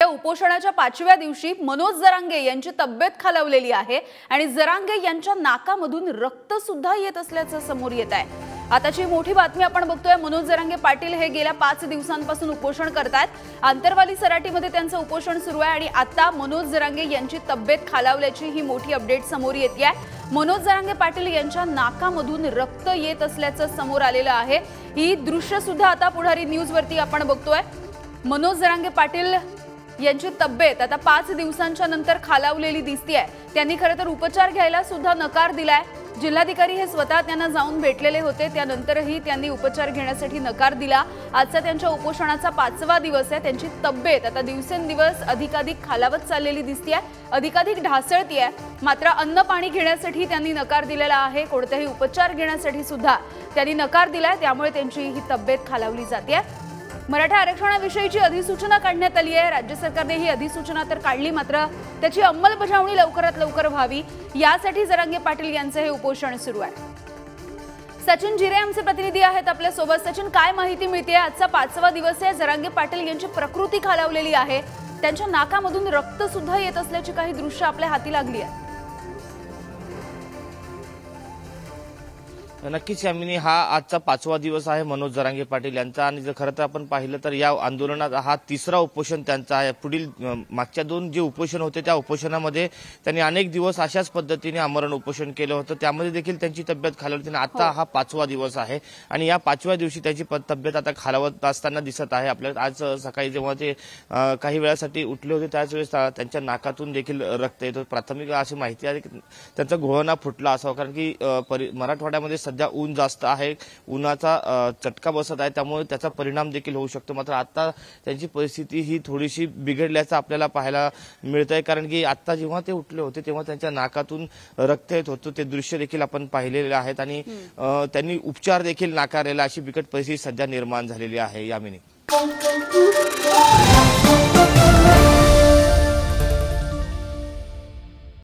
उपोषणाच्या 5व्या दिवशी मनोज जरांगे यांची तब्येत खालावलेली आहे आणि जरांगे यांच्या नाकामधून रक्त सुद्धा येत असल्याचं समोर येत आहे। आताची मोठी बातमी आपण बघतोय। मनोज जरांगे पाटील हे गेल्या 5 दिवसांपासून उपोषण करतात। आंतरवाली सराटीमध्ये त्यांचं उपोषण सुरू आहे आणि आता मनोज जरांगे यांची तब्येत खालावल्याची ही मोठी अपडेट समोर येते आहे। मनोज जरांगे पाटील यांच्या नाकामधून रक्त येत असल्याचं समोर आलेलं आहे। ही दृश्य सुद्धा आता पुढारी न्यूज वरती आपण बघतोय। मनोज जरांगे पाटील यांची तब्येत आता 5 दिवसांच्या नंतर खालावलेली दिसतेय। त्यांनी खरं तर उपचार घ्यायला सुद्धा नकार दिलाय। जिल्हाधिकारी हे स्वतः त्यांना जाऊन भेटलेले होते, त्यानंतरही त्यांनी उपचार घेण्यासाठी नकार दिला। आजचा त्यांच्या उपोषणाचा 5वा दिवस आहे। त्यांची तब्येत आता दिवसेंदिवस अधिकाधिक खालावत चाललेली दिसतेय, अधिकाधिक ढासळतीये। मात्र अन्न पाणी घेण्यासाठी त्यांनी नकार दिलेला आहे, कोणतेही उपचार घेण्यासाठी सुद्धा त्यांनी नकार दिलाय, त्यामुळे त्यांची ही तब्येत खालावली जाते। मराठा आरक्षणाविषयीची अधिसूचना काढण्यात आली आहे। राज्य सरकारने ही अधिसूचना तर काढली, मात्र त्याची अंमलबजावणी लवकरात लवकर व्हावी यासाठी जरांगे पाटील यांचे हे उपोषण सुरू आहे। सचिन जिरे आमचे प्रतिनिधी आहेत आपल्या सोबत। सचिन, काय माहिती मिळते? आजचा 5वा दिवस आहे। जरांगे पाटील यांची प्रकृती खालावलेली आहे, त्यांच्या नाकामधून रक्त सुद्धा येत असल्याची काही दृश्य आपल्या हाती लागली आहे। नक्कीच यामिनी, हा आजचा 5वा दिवस आहे मनोज जरांगे पाटील यांचा आणि जर खरं तर आपण पाहिलं तर या आंदोलनात हा 3रा उपोषण त्यांचा आहे। पुढील मागच्या 2 जे उपोषण होते त्या उपोषणामध्ये त्यांनी अनेक दिवस अशाच पद्धतीने आमरण उपोषण केलं होतं, त्यामध्ये देखील त्यांची तब्येत खालावली। आता हा 5वा दिवस आहे आणि या 5व्या दिवशी त्याची तब्येत आता खालावत असताना दिसत आहे। आपल्याला आज सकाळी जेव्हा ते काही वेळासाठी उठले होते त्याच वेळेस त्यांच्या नाकातून देखील रक्त येत होतं। प्राथमिक अशी माहिती आहे की त्यांचा घोळणा फुटला असावा, कारण की मराठवाड्यामध्ये सध्या ऊन जास्त आहे, उन्हाचा चटका बसत आहे, त्यामुळे त्याचा परिणाम देखील होऊ शकतो। मात्र आता त्यांची परिस्थिती ही थोडीशी बिघडल्याचं आपल्याला पाहायला मिळतंय, कारण की आता जेव्हा ते उठले होते तेव्हा त्यांच्या नाकातून रक्त येत होतं, ते दृश्य देखील आपण पाहिलेले आहेत आणि त्यांनी उपचार देखील नाकारलेला, अशी बिकट परिस्थिती सध्या निर्माण झालेली आहे। यामिनी।